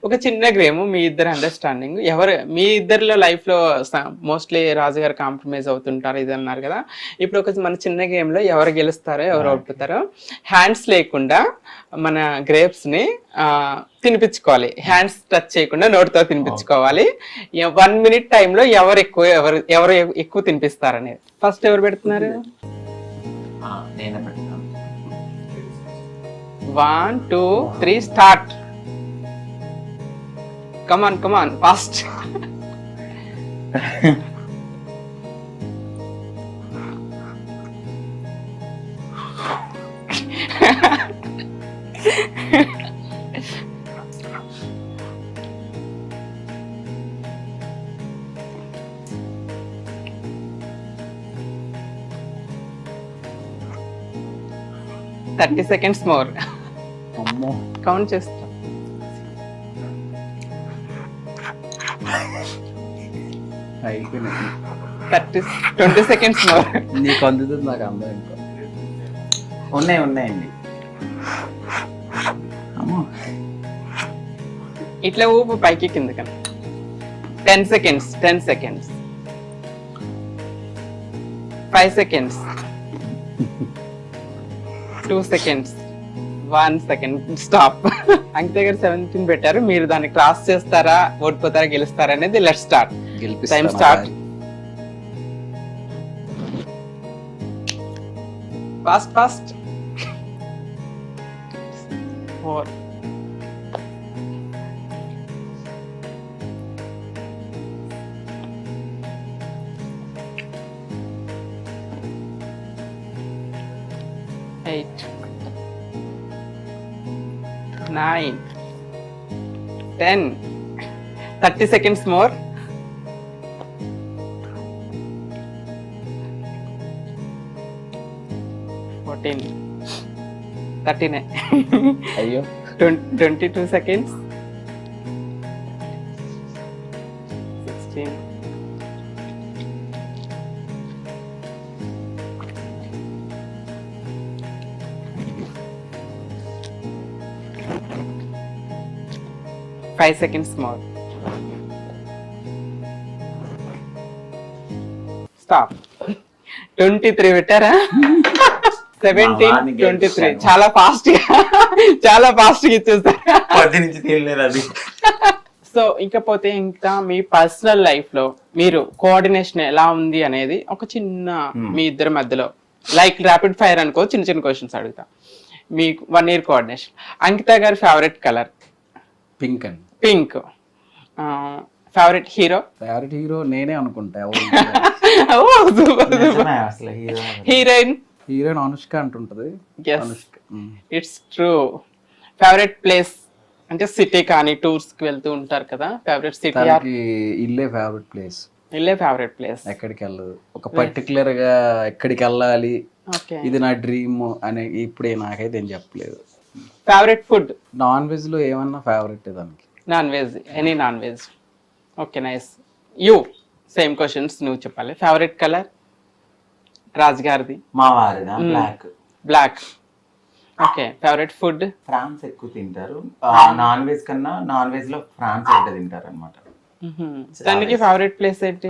ఒక చిన్న గేమ్, మీ ఇద్దరు అండర్స్టాండింగ్. ఎవరు మీ ఇద్దరిలో లైఫ్ లో మోస్ట్లీ రాజు గారు కాంప్రమైజ్ అవుతుంటారు ఇది అన్నారు కదా. ఇప్పుడు ఒక మన చిన్న గేమ్ లో ఎవరు గెలుస్తారో ఎవరు ఓడిపోతారో, హ్యాండ్స్ లేకుండా మన గ్రేప్స్ ని తినిపించుకోవాలి. హ్యాండ్స్ టచ్ చేయకుండా నోటితో తినిపించుకోవాలి. 1 minute టైంలో ఎవరు ఎక్కువ తినిపిస్తారనేది. ఫస్ట్ ఎవరు పెడుతున్నారు? నేనే పెడతాను. 1 2 3 start. Come on fast. Thirty seconds more. Count చేస్తా. అయిపోయినాయి. 20 seconds మోర్. నీకు అందుతుంది, నాకు అందం. ఇంకా ఉన్నాయండి. అమ్మో, ఇట్లా ఊపు పైకి కిందకని. 10 seconds. 5 seconds. 2 seconds. 1 second. Stop. Ankita గారు 17 పెట్టారు. మీరు దాన్ని క్రాస్ చేస్తారా, ఓడిపోతారా, గెలుస్తారా అనేది. Let's start. Time start. Fast. 4 8 9 10. 30 seconds more. 14 39. అయ్యో, 22 seconds. 16 5 seconds more. Stop. 23 పెట్టారా? 17 23. చాలా ఫాస్ట్ గా ఇచ్చేస్తారు. 10 నుంచి తెలియలేదు అది. సో ఇకపోతే ఇంకా మీ పర్సనల్ లైఫ్ లో మీరు కోఆర్డినేషన్ ఎలా ఉంది అనేది ఒక చిన్న మీ ఇద్దరి మధ్యలో, లైక్ ర్యాపిడ్ ఫైర్ అనుకో, చిన్న క్వశ్చన్స్ అడుగుతా. మీకు 1 year కోఆర్డినేషన్. అంకిత గారి ఫేవరెట్ కలర్? పింక్ అండి. Pink. Favourite hero? Favourite hero నేనే అనుకుంటా. అసలు హీరోయిన్? హీరోయిన్ అనుష్క అంటుంటది. It's true. ఫేవరెట్ ప్లేస్ అంటే సిటీ కానీ టూర్స్ కి వెళ్తూ ఉంటారు కదా, ఫేవరెట్ సిటీ? ఇల్లే ఫేవరెట్ ప్లేస్. ఇల్లే ఫేవరెట్ ప్లేస్. ఎక్కడికి వెళ్ళదు, ఒక పర్టికులర్ గా ఎక్కడికి వెళ్ళాలి, ఇది నా డ్రీమ్ అని ఇప్పుడే నాకైతే ఏం చెప్పలేదు. Favourite food? నాన్ వెజ్ లో ఏమన్నా ఫేవరెట్ దానికి? Non veg, any non veg. Okay, nice. You same questions నువ్వు చెప్పాలి. Favourite colour? రాజ్ గారిది. మా వారిదా black. Okay. Favourite food? Prawns ఎక్కువ తింటారు. నాన్ వెజ్ కన్నా నాన్ వెజ్ లో ఫ్రాన్స్ ఎక్కువ తింటారు అనమాట. దానికి ఫేవరెట్ ప్లేస్ ఏంటి?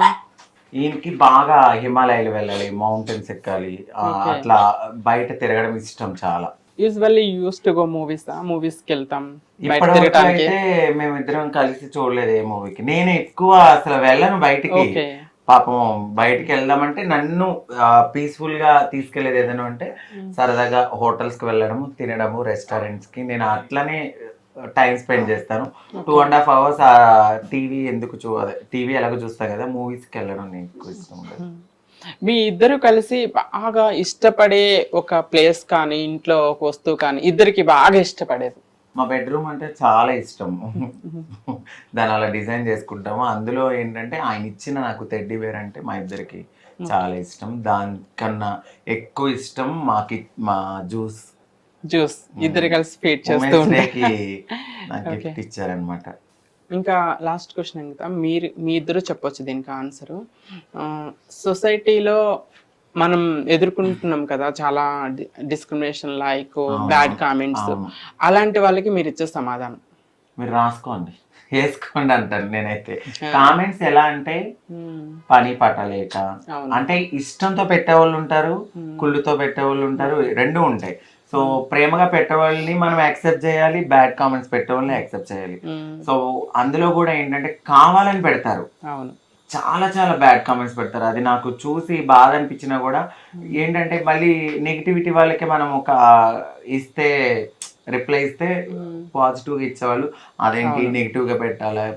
ఈయనకి బాగా హిమాలయాలు వెళ్ళాలి, మౌంటైన్స్ ఎక్కాలి, అట్లా బయట తిరగడం ఇష్టం చాలా. Usually use to go movies కి వెళ్తాం. ఇప్పటివరకు మేమిద్దరం కలిసి చూడలేదు ఏ మూవీకి. నేను ఎక్కువ అసలు వెళ్ళను బయటికి. పాపం బయటికి వెళ్దామంటే నన్ను పీస్ఫుల్ గా తీసుకెళ్లేది ఏదైనా అంటే సరదాగా హోటల్స్ కి వెళ్ళడము, తినడము, రెస్టారెంట్స్ కి. నేను అట్లనే టైం స్పెండ్ చేస్తాను. 2.5 hours టీవీ ఎందుకు టీవీ ఎలాగో చూస్తా కదా, మూవీస్ కి వెళ్ళడం నేను ఎక్కువ ఇష్టం ఉండదు. మీ ఇద్దరు కలిసి బాగా ఇష్టపడే ఒక ప్లేస్ కానీ, ఇంట్లో ఒక వస్తువు కానీ, ఇద్దరికి బాగా ఇష్టపడేది? మా బెడ్రూమ్ అంటే చాలా ఇష్టం. దాన్ని అలా డిజైన్ చేసుకుంటాము. అందులో ఏంటంటే ఆయన ఇచ్చిన నాకు టెడ్డీ బేర్ అంటే మా ఇద్దరికి చాలా ఇష్టం. దానికన్నా ఎక్కువ ఇష్టం మా జ్యూస్. ఇద్దరు కలిసి ఫీడ్ చేస్తూ నాకు గిఫ్ట్ ఇచ్చారనమాట. ఇంకా లాస్ట్ క్వశ్చన్ ఇంకా మీ ఇద్దరు చెప్పొచ్చు దీనికి ఆన్సర్. సొసైటీలో మనం ఎదుర్కొంటున్నాం కదా చాలా డిస్క్రిమినేషన్, లైక్ బ్యాడ్ కామెంట్స్, అలాంటి వాళ్ళకి మీరు ఇచ్చే సమాధానం? మీరు రాసుకోండి, వేసుకోండి అంటాను నేనైతే. కామెంట్స్ ఎలా అంటే పని పట్టలేక, అంటే ఇష్టంతో పెట్టేవాళ్ళు ఉంటారు, కుళ్ళుతో పెట్టేవాళ్ళు ఉంటారు, రెండు ఉంటాయి. సో ప్రేమగా పెట్టేవాళ్ళని మనం యాక్సెప్ట్ చేయాలి, బ్యాడ్ కామెంట్స్ పెట్టేవాళ్ళని యాక్సెప్ట్ చేయాలి. సో అందులో కూడా ఏంటంటే కావాలని పెడతారు, చాలా చాలా బ్యాడ్ కామెంట్స్ పెడతారు. అది నాకు చూసి బాధ అనిపించినా కూడా ఏంటంటే మళ్ళీ నెగిటివిటీ వాళ్ళకి మనం ఒక ఇస్తే రిప్లై ఇస్తే పాజిటివ్గా ఇచ్చేవాళ్ళు అదేంటి నెగిటివ్గా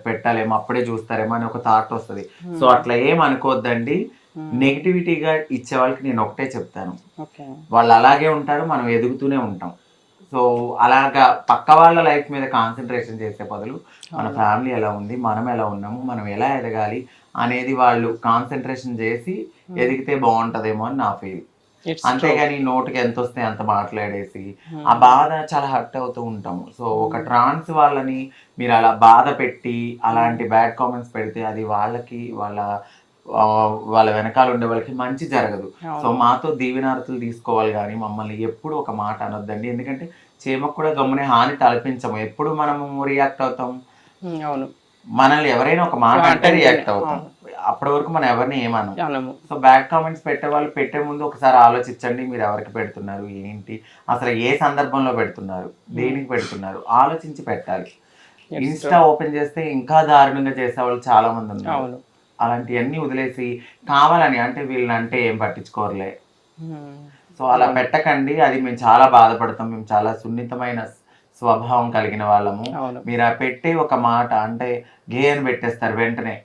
పెట్టాలేమో అప్పుడే చూస్తారేమో అని ఒక థాట్ వస్తుంది. సో అట్లా ఏం అనుకోవద్దండి. నెగిటివిటీగా ఇచ్చే వాళ్ళకి నేను ఒకటే చెప్తాను, వాళ్ళు అలాగే ఉంటారు, మనం ఎదుగుతూనే ఉంటాం. సో అలాగా పక్క వాళ్ళ లైఫ్ మీద కాన్సన్ట్రేషన్ చేసే బదులు మన ఫ్యామిలీ ఎలా ఉంది, మనం ఎలా ఉన్నాము, మనం ఎలా ఎదగాలి అనేది వాళ్ళు కాన్సన్ట్రేషన్ చేసి ఎదిగితే బాగుంటదేమో అని నా ఫీల్. అంతేగాని నోటికి ఎంత వస్తే అంత మాట్లాడేసి ఆ బాధ చాలా హర్ట్ అవుతూ ఉంటాము. సో ఒక ట్రాన్స్ వాళ్ళని మీరు అలా బాధ పెట్టి అలాంటి బ్యాడ్ కామెంట్స్ పెడితే అది వాళ్ళకి వాళ్ళ వెనకాల ఉండే వాళ్ళకి మంచి జరగదు. సో మాతో దీవెనార్తులు తీసుకోవాలి కానీ మమ్మల్ని ఎప్పుడు ఒక మాట అనొద్దండి. ఎందుకంటే చీమకు కూడా గమ్మునే హాని తలపించము, ఎప్పుడు మనము రియాక్ట్ అవుతాం. మనల్ని ఎవరైనా ఒక మాట అంటే రియాక్ట్ అవుతాం, అప్పటి వరకు మనం ఎవరిని ఏమనం. సో బ్యాడ్ కామెంట్స్ పెట్టే వాళ్ళు పెట్టే ముందు ఒకసారి ఆలోచించండి, మీరు ఎవరికి పెడుతున్నారు, ఏంటి, అసలు ఏ సందర్భంలో పెడుతున్నారు, దేనికి పెడుతున్నారు, ఆలోచించి పెట్టాలి. ఇన్స్టా ఓపెన్ చేస్తే ఇంకా దారుణంగా చేసే వాళ్ళు చాలా మంది ఉన్నారు. అలాంటివన్నీ వదిలేసి కావాలని అంటే వీళ్ళని అంటే ఏం పట్టించుకోరలే, సో అలా పెట్టకండి. అది మేము చాలా బాధపడతాం, మేము చాలా సున్నితమైన స్వభావం కలిగిన వాళ్ళము. మీరు ఆ పెట్టే ఒక మాట అంటే గే అని పెట్టేస్తారు వెంటనే,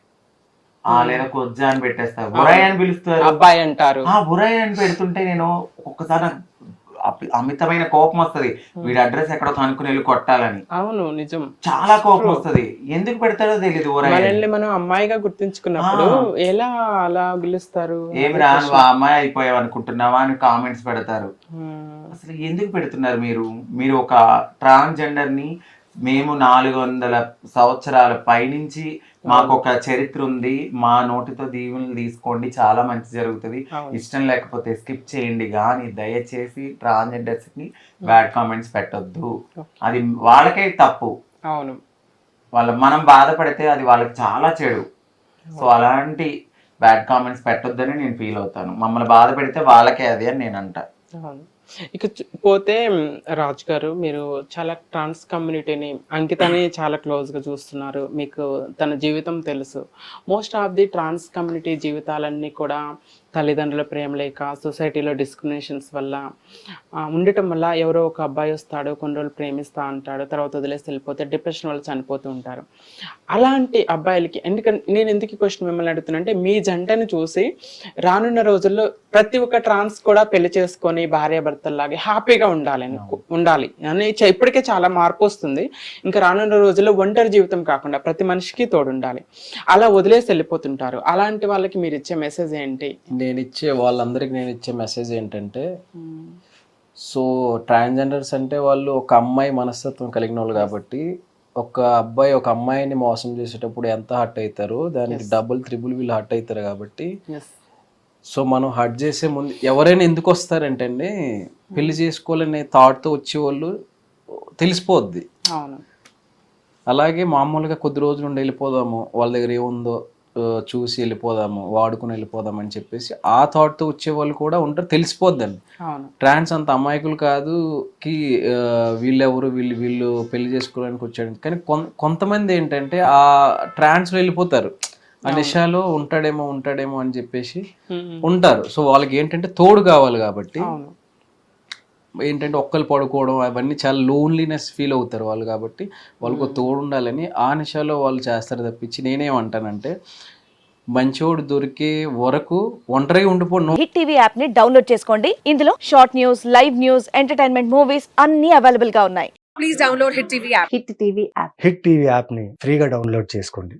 లేదా కొజ్జా అని పెట్టేస్తారు, బురాయి అని పిలుస్తారు, అబ్బాయి అంటారు. బురాయి అని పెడుతుంటే నేను ఒక్కసారి అమితమైన కోపం వస్తుంది, వీడి అడ్రస్ ఎక్కడో కనుక్కుని వెళ్ళి కొట్టాలని. అవును, నిజం, చాలా కోపం వస్తుంది. ఎందుకు పెడతాడో తెలియదు. మనల్ని మనం అమ్మాయిగా గుర్తించుకున్నప్పుడు ఎలా అలా పిలుస్తారు, ఏమి రా నువ్వు ఆ అమ్మాయి అయిపోయావు అనుకుంటున్నావా అని కామెంట్స్ పెడతారు. అసలు ఎందుకు పెడుతున్నారు మీరు ఒక ట్రాన్స్జెండర్ ని మేము 400 సంవత్సరాల పైనుంచి మాకు ఒక చరిత్ర ఉంది, మా నోటితో దీవెనలు తీసుకోండి, చాలా మంచి జరుగుతుంది, ఇష్టం లేకపోతే స్కిప్ చేయండి, కానీ దయచేసి ట్రాన్స్జెండర్స్ ని బ్యాడ్ కామెంట్స్ పెట్టొద్దు. అది వాళ్ళకే తప్పు. అవును, మనం బాధపడితే అది వాళ్ళకి చాలా చెడు. సో అలాంటి బ్యాడ్ కామెంట్స్ పెట్టొద్దని నేను ఫీల్ అవుతాను. మమ్మల్ని బాధ పెడితే వాళ్ళకే అది అని నేను అంటా. ఇక పోతే రాజు గారు, మీరు చాలా ట్రాన్స్ కమ్యూనిటీని, అంకితాన్ని చాలా క్లోజ్గా చూస్తున్నారు, మీకు తన జీవితం తెలుసు. Most of the trans community జీవితాలన్నీ కూడా తల్లిదండ్రుల ప్రేమ లేక, సొసైటీలో డిస్క్రిమినేషన్స్ వల్ల ఉండటం వల్ల ఎవరో ఒక అబ్బాయి వస్తాడు, కొన్ని రోజులు ప్రేమిస్తా అంటాడు, తర్వాత వదిలేసి వెళ్ళిపోతే డిప్రెషన్ వల్ల చనిపోతూ ఉంటారు. అలాంటి అబ్బాయిలకి నేను ఎందుకు క్వశ్చన్ మిమ్మల్ని అడుగుతున్నా అంటే, మీ జంటను చూసి రానున్న రోజుల్లో ప్రతి ఒక్క ట్రాన్స్ కూడా పెళ్లి చేసుకొని భార్యాభర్తల్లాగే హ్యాపీగా ఉండాలి అని ఇప్పటికే చాలా మార్పు వస్తుంది. ఇంకా రానున్న రోజుల్లో ఒంటరి జీవితం కాకుండా ప్రతి మనిషికి తోడుండాలి. అలా వదిలేసి వెళ్ళిపోతుంటారు. అలాంటి వాళ్ళకి మీరు ఇచ్చే మెసేజ్ ఏంటి? వాళ్ళందరికి నేను ఇచ్చే మెసేజ్ ఏంటంటే, సో ట్రాన్స్జెండర్స్ అంటే వాళ్ళు ఒక అమ్మాయి మనస్తత్వం కలిగిన వాళ్ళు కాబట్టి, ఒక అబ్బాయి ఒక అమ్మాయిని మోసం చేసేటప్పుడు ఎంత హర్ట్ అవుతారో దానికి డబుల్ త్రిబుల్ వీళ్ళు హర్ట్ అవుతారు. కాబట్టి సో మనం హర్ట్ చేసే ముందు ఎవరైనా ఎందుకు వస్తారంటే అండి, పెళ్లి చేసుకోవాలనే థాట్తో వచ్చేవాళ్ళు తెలిసిపోద్ది. అలాగే మామూలుగా కొద్ది రోజులు ఉండి వెళ్ళిపోదాము, వాళ్ళ దగ్గర ఏముందో చూసి వెళ్ళిపోదాము, వాడుకుని వెళ్ళిపోదాం అని చెప్పేసి ఆ థాట్తో వచ్చే వాళ్ళు కూడా ఉంటారు, తెలిసిపోద్దండి. ట్రాన్స్ అంత అమాయకులు కాదు వీళ్ళెవరు వీళ్ళు పెళ్లి చేసుకోవడానికి వచ్చాడు. కానీ కొంతమంది ఏంటంటే ఆ ట్రాన్స్లో వెళ్ళిపోతారు, ఆ నిషాలో ఉంటాడేమో అని చెప్పేసి ఉంటారు. సో వాళ్ళకి ఏంటంటే తోడు కావాలి కాబట్టి ఏంటంటే ఒక్కరు పడుకోవడం అవన్నీ చాలా లోన్లీనెస్ ఫీల్ అవుతారు వాళ్ళు. కాబట్టి వాళ్ళకు తోడు ఉండాలని ఆ నిషాలో వాళ్ళు చేస్తారు తప్పించి నేనేమంటానంటే, మంచోడు దొరికే వరకు ఒంటరిగా ఉండిపోను. హిట్ టీవీ యాప్ ని డౌన్లోడ్ చేసుకోండి. ఇందులో short news, live news, entertainment movies అన్ని అవైలబుల్ గా ఉన్నాయి. Please download hit TV app. Hit TV app ని ఫ్రీగా డౌన్లోడ్ చేసుకోండి.